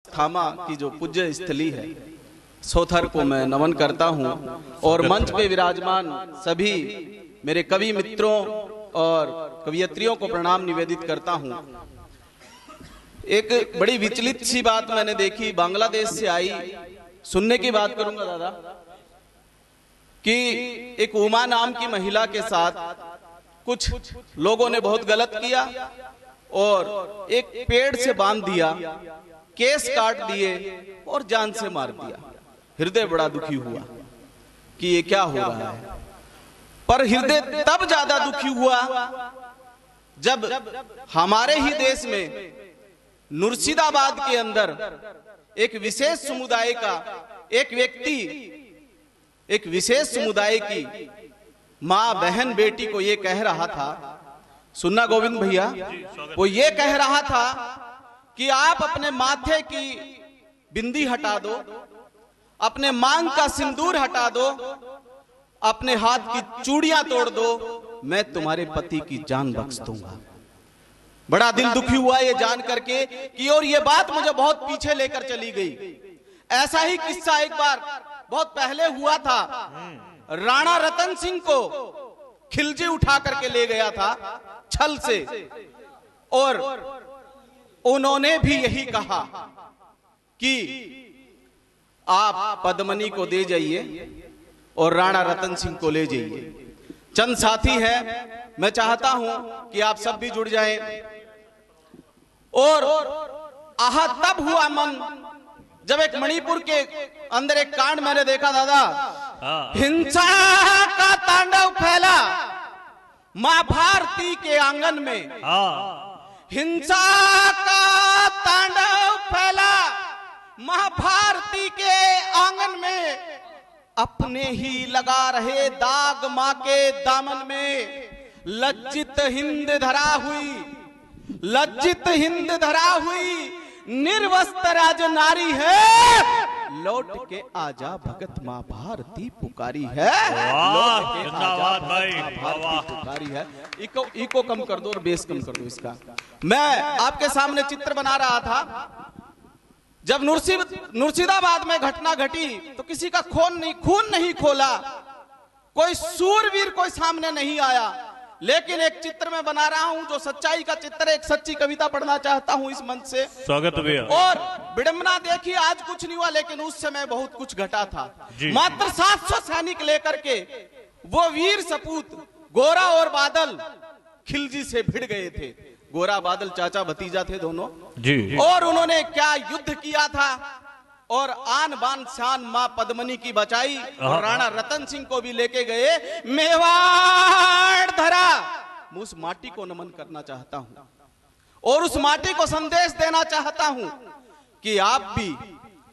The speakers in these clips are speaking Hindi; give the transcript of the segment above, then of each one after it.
थामा की जो पूज्य स्थली है सोथर को मैं नमन करता हूं और मंच पे विराजमान सभी मेरे कवि मित्रों और कवियत्रियों को प्रणाम निवेदित करता हूं। एक बड़ी विचलित सी बात मैंने देखी, बांग्लादेश से आई, सुनने की बात करूंगा दादा, कि एक उमा नाम की महिला के साथ कुछ लोगों ने बहुत गलत किया और एक पेड़ से बांध दिया, केस काट दिए और जान से मार दिया। हृदय बड़ा दुखी हुआ कि ये क्या हो रहा है। पर हृदय तब ज्यादा दुखी हुआ जब हमारे ही देश में मुर्शिदाबाद के अंदर एक विशेष समुदाय का एक व्यक्ति, एक विशेष समुदाय की माँ बहन बेटी को ये कह रहा था, सुनना गोविंद भैया, वो ये कह रहा था कि आप अपने माथे की बिंदी हटा दो, अपने मांग का सिंदूर हटा दो, अपने हाथ की चूड़ियां तोड़ दो, मैं तुम्हारे पति की जान बख्श दूंगा। बड़ा दिल दुखी हुआ ये जान करके कि, और ये बात मुझे बहुत पीछे लेकर चली गई। ऐसा ही किस्सा एक बार बहुत पहले हुआ था। राणा रतन सिंह को खिलजी उठा करके ले गया था छल से, और उन्होंने भी यही कहा कि आप पद्मनी को दे जाइए और राणा रतन सिंह को ले जाइए। चंद साथी हैं, मैं चाहता हूं कि आप सब भी जुड़ जाएं। और आहा तब हुआ मन जब एक मणिपुर के अंदर एक कांड मैंने देखा दादा, हिंसा का तांडव फैला मां भारती के आंगन में, हिंसा का तांडव फैला मां भारती के आंगन में, अपने ही लगा रहे दाग मां के दामन में, लज्जित हिंद धरा हुई, लज्जित हिंद धरा हुई, निर्वस्त्र राज नारी है, लौट के आजा भगत मां भारती पुकारी है, लौट के आजा भगत मां भारती पुकारी है। इको कम कर दो और बेस कम कर दो इसका। मैं आपके सामने चित्र बना रहा था, जब मुर्शिदाबाद में घटना घटी तो किसी का खून नहीं खोला, कोई सूरवीर कोई सामने नहीं आया, लेकिन एक चित्र में बना रहा हूं जो सच्चाई का चित्र है। एक सच्ची कविता पढ़ना चाहता हूं इस मंच से। स्वागत भैया। और विडंबना देखिए, आज कुछ नहीं हुआ, लेकिन उस समय बहुत कुछ घटा था। मात्र 700 सैनिक लेकर के वो वीर सपूत गोरा और बादल खिलजी से भिड़ गए थे। गोरा बादल चाचा भतीजा थे दोनों जी। और उन्होंने क्या युद्ध किया था, और आन बान शान मां पद्मनी की बचाई और राणा रतन सिंह को भी लेके गए। मेवाड़ धरा, उस माटी को नमन करना चाहता हूं और उस माटी को संदेश देना चाहता हूं कि आप भी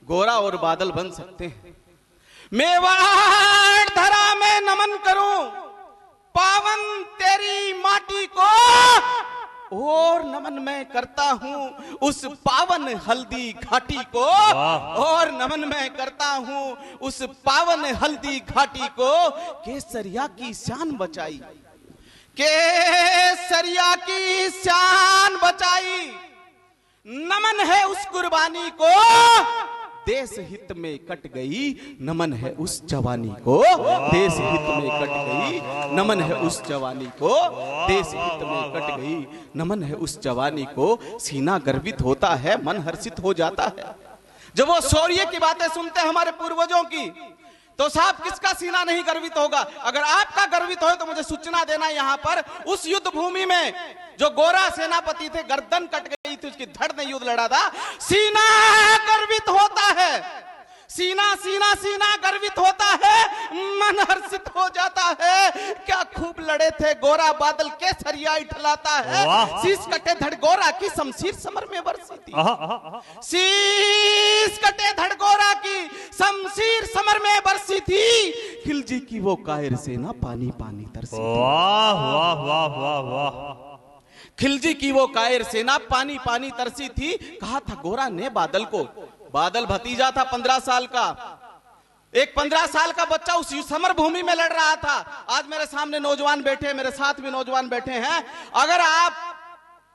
गोरा और बादल बन सकते हैं। मेवाड़ धरा में नमन करूं पावन तेरी माटी को, और नमन मैं करता हूं उस पावन हल्दी घाटी को, और नमन मैं करता हूं उस पावन हल्दी घाटी को। केसरिया की शान बचाई, केसरिया की शान बचाई, नमन है उस कुर्बानी को, देश हित में कट गई, नमन है उस जवानी को, देश हित में कट गई, नमन है उस जवानी को, देश हित में कट गई, नमन है उस जवानी को। सीना गर्वित होता है, मन हर्षित हो जाता है जब वो शौर्य की बातें सुनते हैं हमारे पूर्वजों की। तो साहब किसका सीना नहीं गर्वित होगा? अगर आपका गर्वित हो तो मुझे सूचना देना, यहाँ पर उस युद्ध भूमि में जो गोरा सेनापति थे, गर्दन कट गई थी, उसकी धड़ ने युद्ध लड़ा था। सीना गर्वित होता है, सीना सीना सीना गर्वित होता है, मन हर्षित हो जाता है। क्या खूब लड़े थे गोरा बादल, केसरिया इठलाता है, शीश कटे धड़ गोरा की शमशीर समर में बरसी थी, शीश कटे धड़ गोरा की शमशीर समर में बरसी थी, खिलजी की वो कायर सेना पानी पानी तरसी। वाह वाह वाह वाह वाह। खिलजी की वो कायर सेना पानी पानी तरसी थी। कहा था गोरा ने बादल को, बादल भतीजा था 15 साल का, एक 15 साल का बच्चा उस समर भूमि में लड़ रहा था। आज मेरे सामने नौजवान बैठे, मेरे साथ भी नौजवान बैठे हैं। अगर आप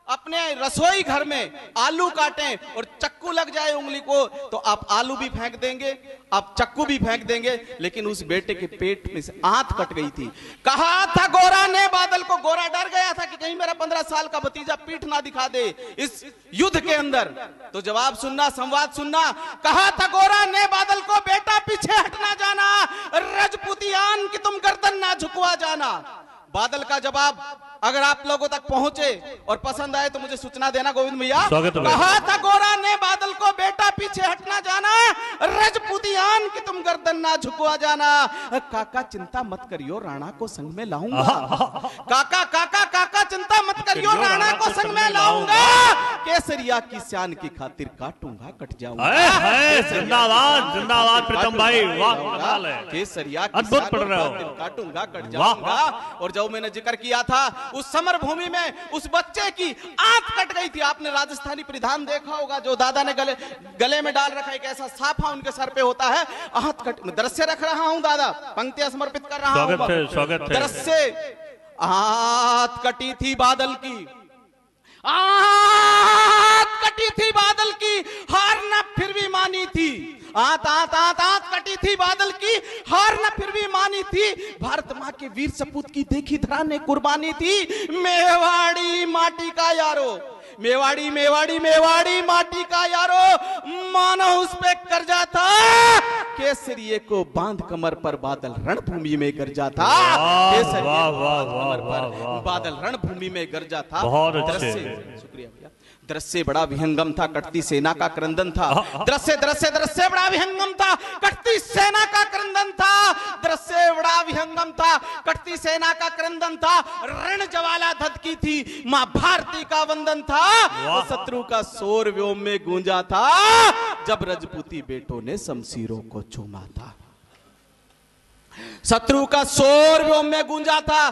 अपने रसोई घर में आलू काटें और चक्कू लग जाए उंगली को तो आप आलू भी फेंक देंगे, आप चक्कू भी फेंक देंगे, लेकिन उस बेटे के पेट में से आंत कट गई थी। कहा था गोरा ने बादल को, गोरा डर गया था कि कहीं मेरा 15 साल का भतीजा पीठ ना दिखा दे इस युद्ध के अंदर। तो जवाब सुनना, संवाद सुनना। कहा था गोरा ने बादल को, बेटा पीछे हटना जाना, रजपुतियान की तुम गर्दन ना झुकवा जाना। बादल का जवाब अगर आप लोगों तक पहुंचे और पसंद आए तो मुझे सूचना देना गोविंद भैया। कहा था गोरा ने बादल को, बेटा पीछे हटना जाना, रजपुतियान की तुम गर्दन ना झुकवा जाना। काका चिंता मत करियो, राणा को संग में लाऊंगा। काका काका काका चिंता मत करियो, राणा को संग में लाऊंगा। केसरिया की शान की खातिर काटूंगा कट जाऊंगा। जिंदाबाद जिंदाबाद प्रीतम भाई, वाह कमाल है। केसरिया की शान की खातिर काटूंगा कट जाऊंगा। और जो मैंने जिक्र किया था उस समर भूमि में उस बच्चे की आंत कट गई थी। आपने राजस्थानी परिधान देखा होगा जो दादा ने गले में डाल रखा है, एक ऐसा साफा उनके सर पे होता है। आंत कट, दृश्य रख रहा हूं दादा, पंक्तियां समर्पित कर रहा हूं। स्वागत है। दृश्य आंत कटी थी बादल की, आंत कटी थी बादल की, हार न फिर भी मानी थी। आंत आंत आंत आंत कटी थी बादल की, हार न फिर भी मानी थी। भारत मां के वीर सपूत की देखी धरा ने कुर्बानी थी। मेवाड़ी माटी का यारो, मेवाड़ी मेवाड़ी मेवाड़ी माटी का यारो, मानो उस पे कर्जा था। केसरिये को बांध कमर पर बादल रणभूमि में गरजा था। केसरिये को बांध कमर पर बादल रणभूमि में गरजा था। शुक्रिया भैया। दृश्य बड़ा विहंगम था, कटती सेना का क्रंदन था। दृश्य दृश्य दृश्य बड़ा विहंगम था, कटती सेना का क्रंदन था। दृश्य बड़ा विहंगम था, कटती सेना का क्रंदन था। रण ज्वाला धधकी थी, मां भारती का वंदन था। तो शत्रु का शोर व्योम में गूंजा था, जब रजपूती बेटों ने शमशीरों को चूमा था। शत्रु का शोर व्योम में गूंजा था।